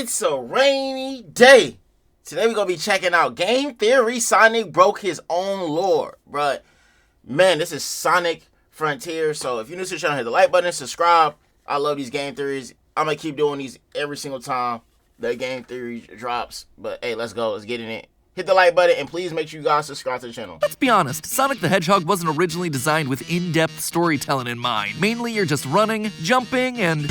It's a rainy day. Today we're going to be checking out Game Theory. Sonic broke his own lore. But, man, this is Sonic Frontiers. So if you're new to the channel, hit the like button, subscribe. I love these game theories. I'm going to keep doing these every single time the game theory drops. But, hey, let's go. Let's get in it. Hit the like button, and please make sure you guys subscribe to the channel. Let's be honest, Sonic the Hedgehog wasn't originally designed with in-depth storytelling in mind. Mainly, you're just running, jumping, and...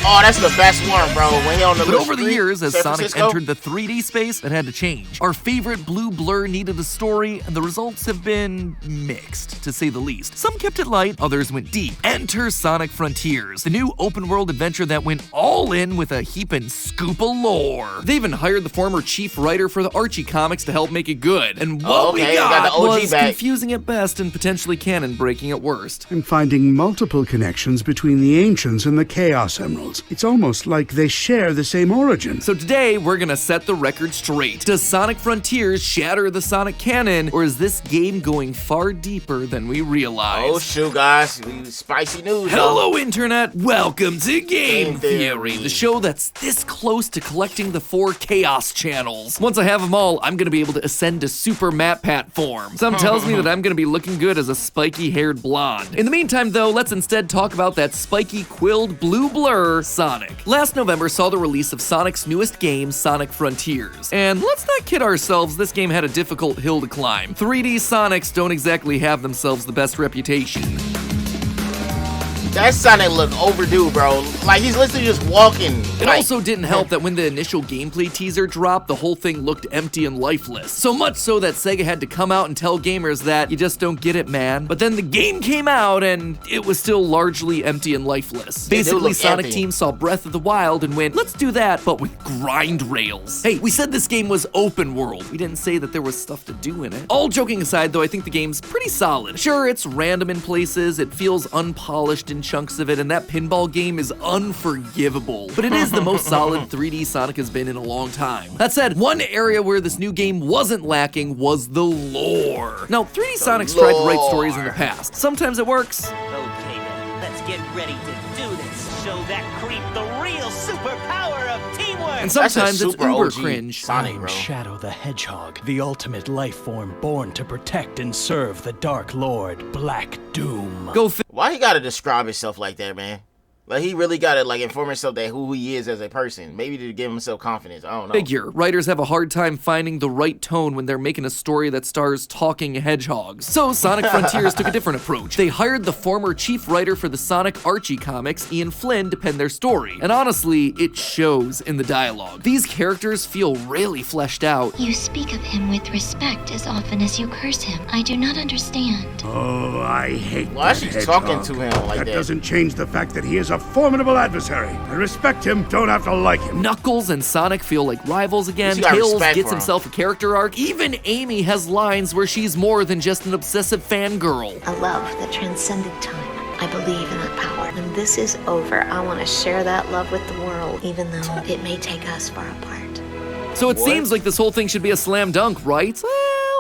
Oh, that's the best one, bro. When he on the But over the years, as Sonic Francisco entered the 3D space, that had to change. Our favorite blue blur needed a story, and the results have been mixed, to say the least. Some kept it light, others went deep. Enter Sonic Frontiers, the new open-world adventure that went all in with a heapin' scoop of lore. They even hired the former chief writer for the Archie comics to help make it good. And what we got the OG was back. confusing at best and potentially canon-breaking at worst. I'm finding multiple connections between the Ancients and the Chaos Emeralds. It's almost like they share the same origin. So today, we're gonna set the record straight. Does Sonic Frontiers shatter the Sonic canon, or is this game going far deeper than we realize? Oh shoot, guys. Spicy news, Hello, though. Internet! Welcome to Game Theory, the show that's this close to collecting the 4 Chaos channels. Once I have them all, I'm gonna be able to ascend to Super MatPat form. Some tells me that I'm gonna be looking good as a spiky-haired blonde. In the meantime, though, let's instead talk about that spiky quilled blue blur, Sonic. Last November saw the release of Sonic's newest game, Sonic Frontiers. And let's not kid ourselves, this game had a difficult hill to climb. 3D Sonics don't exactly have themselves the best reputation. That Sonic look overdue, bro. Like, he's literally just walking. It also didn't help that when the initial gameplay teaser dropped, the whole thing looked empty and lifeless. So much so that Sega had to come out and tell gamers that you just don't get it, man. But then the game came out and it was still largely empty and lifeless. Basically, Sonic Team saw Breath of the Wild and went, let's do that, but with grind rails. Hey, we said this game was open world. We didn't say that there was stuff to do in it. All joking aside, though, I think the game's pretty solid. Sure, it's random in places, it feels unpolished in chunks of it, and that pinball game is unforgivable. But it is the most solid 3D Sonic has been in a long time. That said, one area where this new game wasn't lacking was the lore. Now, 3D Sonic's tried to write stories in the past. Sometimes it works. Okay then, let's get ready to do this. Show that creep the real superpower of teamwork. And sometimes it's uber OG cringe. Sonic, bro. Shadow the Hedgehog, the ultimate life form born to protect and serve the Dark Lord, Black Doom. Go Why he gotta describe himself like that, man? Like, he really gotta, like, inform himself that who he is as a person. Maybe to give himself confidence. I don't know. figure. Writers have a hard time finding the right tone when they're making a story that stars talking hedgehogs. So Sonic Frontiers took a different approach. They hired the former chief writer for the Sonic Archie comics, Ian Flynn, to pen their story. And honestly, it shows in the dialogue. These characters feel really fleshed out. You speak of him with respect as often as you curse him. I do not understand. Oh, I hate Why is that she hedgehog. talking to him like that? That doesn't change the fact that he is a formidable adversary. I respect him, don't have to like him. Knuckles and Sonic feel like rivals again. You got Tails respect gets for him. himself a character arc. Even Amy has lines where she's more than just an obsessive fangirl. A love that transcended time. I believe in that power. When this is over, I want to share that love with the world, even though it may take us far apart. So it What? seems like this whole thing should be a slam dunk, right? Well,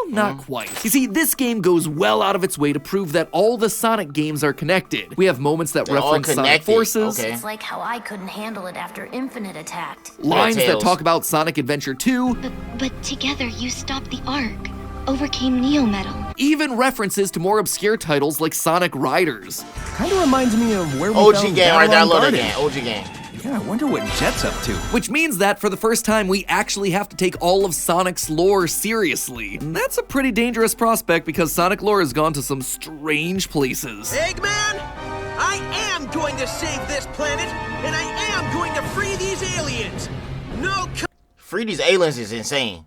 not quite. You see, this game goes well out of its way to prove that all the Sonic games are connected. We have moments that They're all reference Sonic connected. Forces, Okay. It's like how I couldn't handle it after Infinite attacked. lines that Tails. talk about Sonic Adventure 2, But together you stopped the Ark, overcame Neo Metal. even references to more obscure titles like Sonic Riders. Kinda reminds me of where we OG found game right there. I Babylon love that Garden. game. OG game. Yeah, I wonder what Jet's up to. Which means that for the first time, we actually have to take all of Sonic's lore seriously. And that's a pretty dangerous prospect because Sonic lore has gone to some strange places. Eggman, I am going to save this planet, and I am going to free these aliens. No. Free these aliens is insane.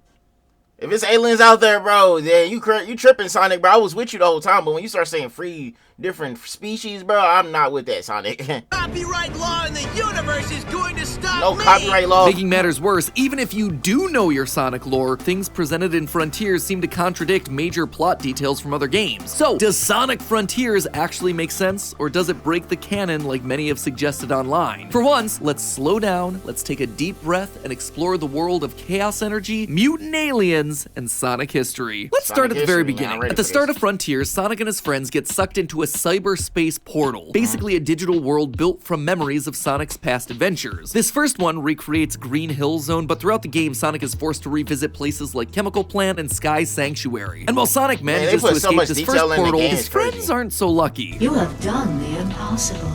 If it's aliens out there, bro, then you tripping, Sonic, bro. I was with you the whole time, but when you start saying free different species, bro, I'm not with that, Sonic. Copyright law in the universe is going to stop No me. copyright law. Making matters worse, even if you do know your Sonic lore, things presented in Frontiers seem to contradict major plot details from other games. So, does Sonic Frontiers actually make sense, or does it break the canon like many have suggested online? For once, let's slow down, let's take a deep breath, and explore the world of chaos energy, mutant aliens, and Sonic history. Let's start at the very history, man. I'm beginning. ready At the for start this. of Frontiers, Sonic and his friends get sucked into a cyberspace portal, basically a digital world built from memories of Sonic's past adventures. This first one recreates Green Hill Zone, but throughout the game, Sonic is forced to revisit places like Chemical Plant and Sky Sanctuary. And while Sonic manages to escape this first portal, his friends aren't so lucky. You have done the impossible.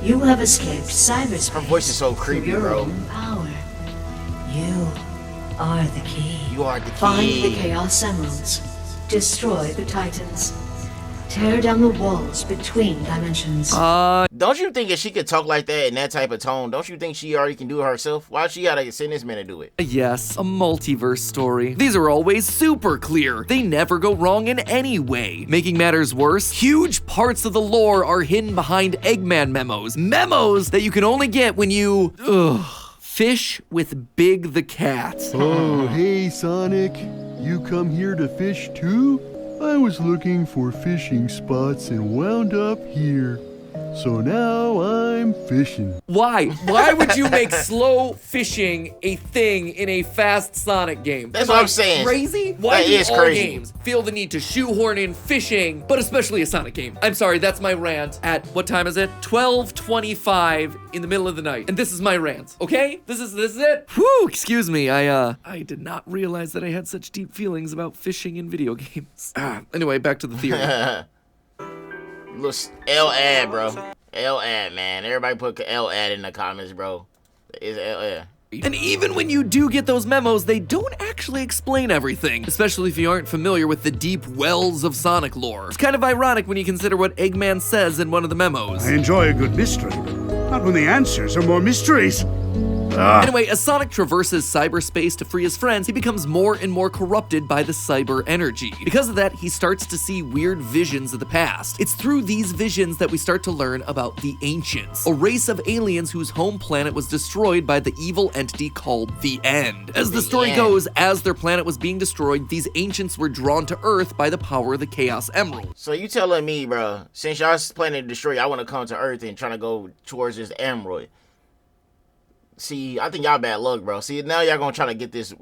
You have escaped cyberspace. Her voice is so creepy, your bro. Own power. You are the key. You are the key. Find the Chaos Emeralds. Destroy the Titans. Tear down the walls between dimensions. Don't you think if she could talk like that in that type of tone, don't you think she already can do it herself? Why she gotta send this man to do it? Yes, a multiverse story. These are always super clear. They never go wrong in any way. Making matters worse, huge parts of the lore are hidden behind Eggman memos. Memos that you can only get when you, fish with Big the Cat. Oh, hey Sonic. You come here to fish too? I was looking for fishing spots and wound up here. So now I'm fishing. Why? Why would you make slow fishing a thing in a fast Sonic game? That's what I'm saying. Crazy? Why That do is all crazy. games feel the need to shoehorn in fishing, but especially a Sonic game? I'm sorry, that's my rant at, what time is it? 12:25 in the middle of the night. And this is my rant, okay? This is it. Whew, excuse me. I did not realize that I had such deep feelings about fishing in video games. Anyway, back to the theory. Look, L-ad, bro. L-ad, man. Everybody put L-ad in the comments, bro. It's L-ad. And even when you do get those memos, they don't actually explain everything, especially if you aren't familiar with the deep wells of Sonic lore. It's kind of ironic when you consider what Eggman says in one of the memos. I enjoy a good mystery, but not when the answers are more mysteries. Anyway, as Sonic traverses cyberspace to free his friends, he becomes more and more corrupted by the cyber energy. Because of that, he starts to see weird visions of the past. It's through these visions that we start to learn about the Ancients, a race of aliens whose home planet was destroyed by the evil entity called the End. As the story goes, as their planet was being destroyed, these Ancients were drawn to Earth by the power of the Chaos Emerald. So you telling me, bro, since y'all planning to destroy, I want to come to Earth and trying to go towards this Emerald. See, I think y'all bad luck, bro. See, now y'all gonna try to get this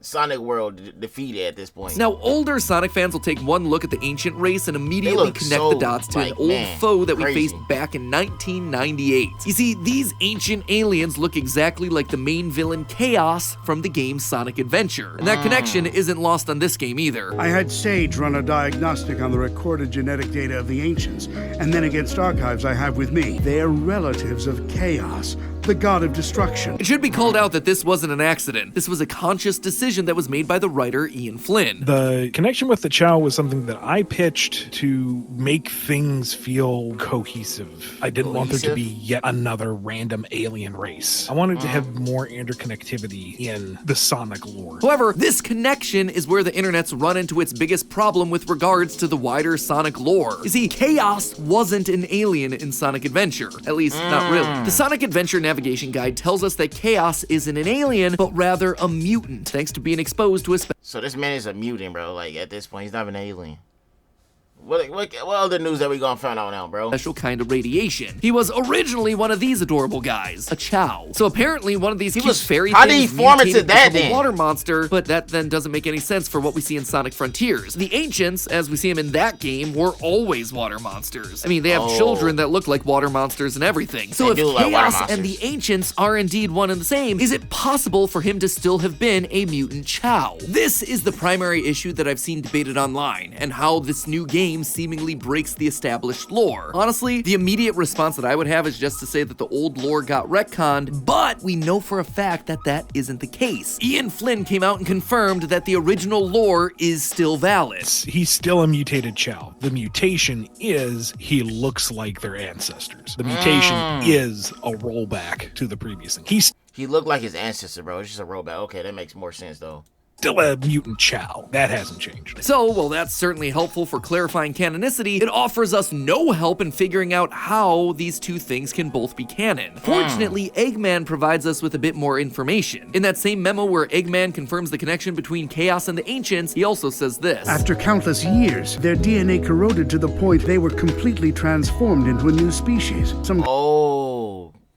Sonic world defeated at this point. Now, older Sonic fans will take one look at the ancient race and immediately connect the dots to an old foe that we faced back in 1998. You see, these ancient aliens look exactly like the main villain Chaos from the game Sonic Adventure. And that connection isn't lost on this game either. I had Sage run a diagnostic on the recorded genetic data of the Ancients, and then against archives I have with me. They're relatives of Chaos, the god of destruction. It should be called out that this wasn't an accident. This was a conscious decision that was made by the writer Ian Flynn. The connection with the Chow was something that I pitched to make things feel cohesive. I didn't want there to be yet another random alien race. I wanted to have more interconnectivity in the Sonic lore. However, this connection is where the internet's run into its biggest problem with regards to the wider Sonic lore. You see, Chaos wasn't an alien in Sonic Adventure. At least, not really. The Sonic Adventure navigation guide tells us that Chaos isn't an alien, but rather a mutant, thanks to being exposed to a So this man is a mutant, bro. Like, at this point, he's not an alien. What other news that we gonna find out now, bro? special kind of radiation. He was originally one of these adorable guys, a Chow. So apparently one of these cute fairy how did he things form into mutated that to become a then? water monster, but that then doesn't make any sense for what we see in Sonic Frontiers. The Ancients, as we see them in that game, were always water monsters. I mean, they have children that look like water monsters and everything. So if Chaos and the Ancients are indeed one and the same, is it possible for him to still have been a mutant Chow? This is the primary issue that I've seen debated online, and how this new game seemingly breaks the established lore. Honestly, the immediate response that I would have is just to say that the old lore got retconned, but we know for a fact that that isn't the case. Ian Flynn came out and confirmed that the original lore is still valid. He's still a mutated Chow. The mutation is he looks like their ancestors. The mutation is a rollback to the previous thing. He looked like his ancestor, bro. It's just a rollback. Okay, that makes more sense, though. Still a mutant Chow. That hasn't changed. So, while that's certainly helpful for clarifying canonicity, it offers us no help in figuring out how these two things can both be canon. Fortunately, Eggman provides us with a bit more information. In that same memo where Eggman confirms the connection between Chaos and the Ancients, he also says this. After countless years, their DNA corroded to the point they were completely transformed into a new species.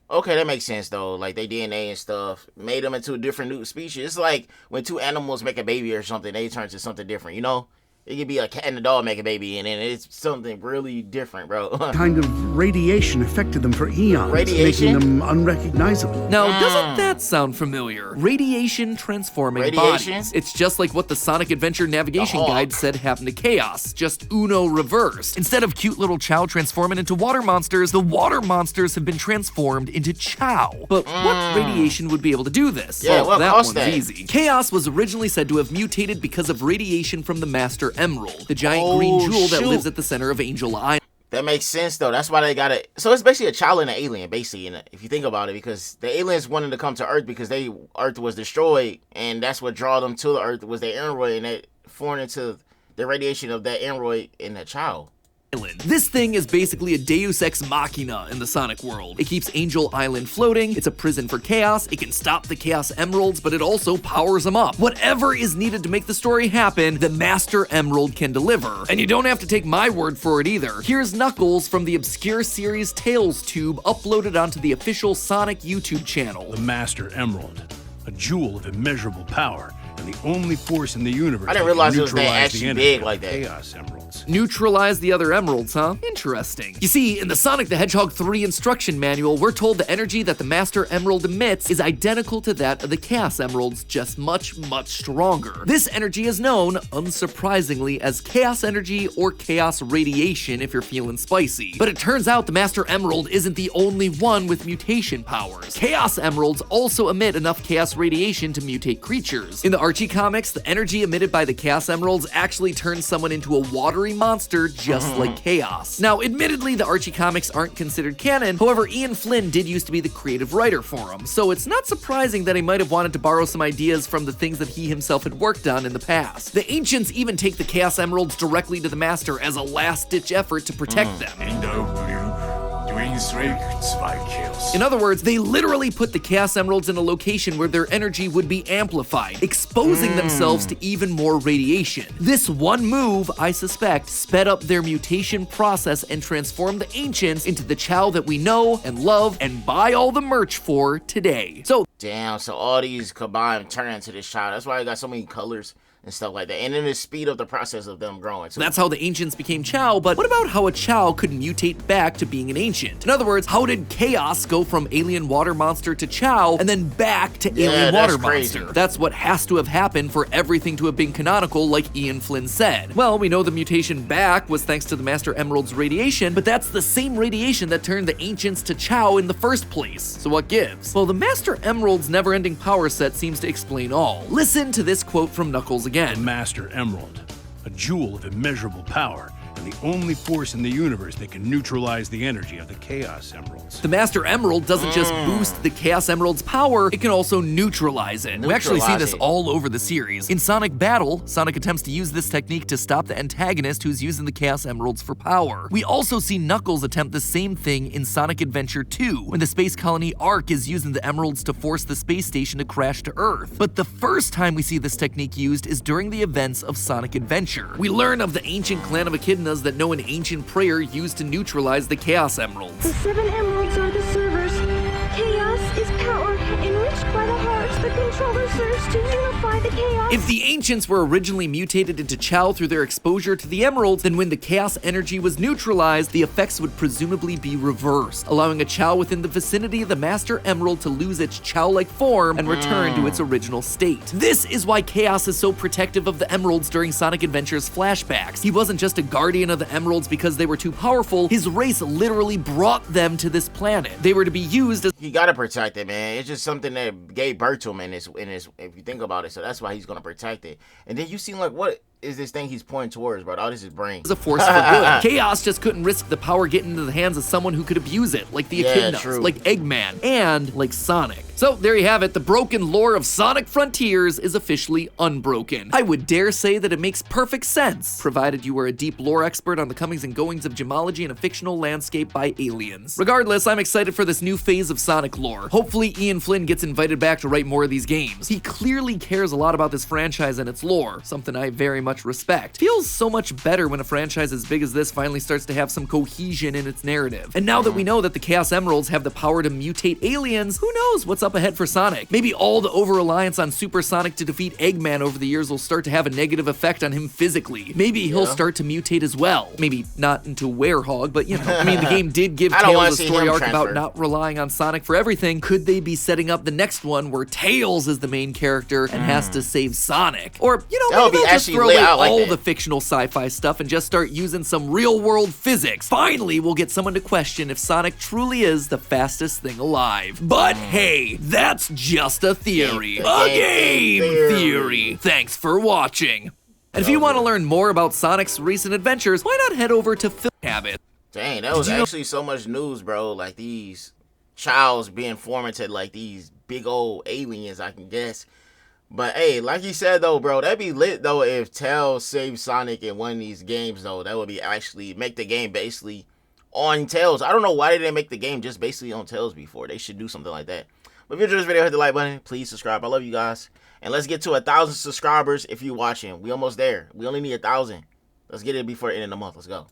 Okay, that makes sense, though. Like, they DNA and stuff made them into a different new species. It's like when two animals make a baby or something, they turn to something different, you know? It could be a cat and a dog make a baby, and then it's something really different, bro. Kind of radiation affected them for eons, Radiation? making them unrecognizable. Now, doesn't that sound familiar? Radiation transforming bodies. It's just like what the Sonic Adventure navigation guide said happened to Chaos, just Uno reversed. Instead of cute little Chow transforming into water monsters, the water monsters have been transformed into Chow. But what radiation would be able to do this? Yeah, well, that caused one's that? easy. Chaos was originally said to have mutated because of radiation from the Master Emerald, the giant green jewel that lives at the center of Angel Island. That makes sense, though. That's why they got it. So it's basically a child and an alien, basically, if you think about it, because the aliens wanted to come to Earth because Earth was destroyed, and that's what drew them to the Earth was their android, and that formed into the radiation of that android in that child. This thing is basically a Deus Ex Machina in the Sonic world. It keeps Angel Island floating, it's a prison for Chaos, it can stop the Chaos Emeralds, but it also powers them up. Whatever is needed to make the story happen, the Master Emerald can deliver. And you don't have to take my word for it either. Here's Knuckles from the obscure series Tales Tube uploaded onto the official Sonic YouTube channel. The Master Emerald, a jewel of immeasurable power, and the only force in the universe. I didn't realize it was that actually big like that. Chaos Emeralds. Neutralize the other emeralds, huh? Interesting. You see, in the Sonic the Hedgehog 3 instruction manual, we're told the energy that the Master Emerald emits is identical to that of the Chaos Emeralds, just much, much stronger. This energy is known, unsurprisingly, as Chaos Energy or Chaos Radiation if you're feeling spicy. But it turns out the Master Emerald isn't the only one with mutation powers. Chaos Emeralds also emit enough Chaos Radiation to mutate creatures. In the Archie comics, the energy emitted by the Chaos Emeralds actually turns someone into a watery monster just like Chaos. Now, admittedly, the Archie comics aren't considered canon, however, Ian Flynn did used to be the creative writer for them, so it's not surprising that he might have wanted to borrow some ideas from the things that he himself had worked on in the past. The Ancients even take the Chaos Emeralds directly to the Master as a last-ditch effort to protect them. In other words, they literally put the Chaos Emeralds in a location where their energy would be amplified, exposing themselves to even more radiation. This one move, I suspect, sped up their mutation process and transformed the Ancients into the Chow that we know and love and buy all the merch for today. So, damn, so all these combined turn into this Chow. That's why I got so many colors and stuff like that. And then it speed up the process of them growing too. That's how the Ancients became Chow, but what about how a Chow could mutate back to being an Ancient? In other words, how did Chaos go from alien water monster to Chow and then back to alien water monster? That's what has to have happened for everything to have been canonical, like Ian Flynn said. Well, we know the mutation back was thanks to the Master Emerald's radiation, but that's the same radiation that turned the Ancients to Chow in the first place. So what gives? Well, the Master Emerald's never-ending power set seems to explain all. Listen to this quote from Knuckles again. The Master Emerald, a jewel of immeasurable power, and the only force in the universe that can neutralize the energy of the Chaos Emeralds. The Master Emerald doesn't just boost the Chaos Emerald's power, it can also neutralize it. We actually see this all over the series. In Sonic Battle, Sonic attempts to use this technique to stop the antagonist who's using the Chaos Emeralds for power. We also see Knuckles attempt the same thing in Sonic Adventure 2, when the space colony Ark is using the emeralds to force the space station to crash to Earth. But the first time we see this technique used is during the events of Sonic Adventure. We learn of the ancient clan of Echidnas that know an ancient prayer used to neutralize the Chaos Emeralds. The 7 emeralds are the servers. Chaos is power enriched by the hearts the controller serves to unify the chaos. If the Ancients were originally mutated into Chow through their exposure to the emeralds, then when the Chaos energy was neutralized, the effects would presumably be reversed, allowing a Chow within the vicinity of the Master Emerald to lose its Chow-like form and return to its original state. This is why Chaos is so protective of the emeralds during Sonic Adventure's flashbacks. He wasn't just a guardian of the emeralds because they were too powerful, his race literally brought them to this planet. They were to be used as— He gotta protect it, man. It's just something that gave birth to him in his, if you think about it, so that's why he's gonna protect it. And then you seem like, what is this thing he's pointing towards, bro? Oh, this is brain. As a force for good. Chaos just couldn't risk the power getting into the hands of someone who could abuse it, like the Echidnas, like Eggman, and like Sonic. So there you have it, the broken lore of Sonic Frontiers is officially unbroken. I would dare say that it makes perfect sense, provided you are a deep lore expert on the comings and goings of gemology in a fictional landscape by aliens. Regardless, I'm excited for this new phase of Sonic lore. Hopefully Ian Flynn gets invited back to write more of these games. He clearly cares a lot about this franchise and its lore, something I very much much respect. Feels so much better when a franchise as big as this finally starts to have some cohesion in its narrative. And now that we know that the Chaos Emeralds have the power to mutate aliens, who knows what's up ahead for Sonic? Maybe all the over-reliance on Super Sonic to defeat Eggman over the years will start to have a negative effect on him physically. Maybe he'll start to mutate as well. Maybe not into Werehog, but you know. I mean, the game did give Tails a story arc about not relying on Sonic for everything. Could they be setting up the next one where Tails is the main character and has to save Sonic? Or, you know, maybe they'll just throw away all the fictional sci-fi stuff and just start using some real-world physics. Finally, we'll get someone to question if Sonic truly is the fastest thing alive. But hey, that's just a theory. A game theory. Thanks for watching. And if you want to learn more about Sonic's recent adventures, why not head over to Film Habit? Dang, that was actually so much news, bro. Like these childs being formed into like these big old aliens, I can guess. But hey, like you said though, bro, that'd be lit though if Tails saved Sonic in one of these games though. That would be actually make the game basically on Tails. I don't know why they didn't make the game just basically on Tails before. They should do something like that. But if you enjoyed this video, hit the like button. Please subscribe. I love you guys. And let's get to 1,000 subscribers if you're watching. We almost there. We only need 1,000. Let's get it before the end of the month. Let's go.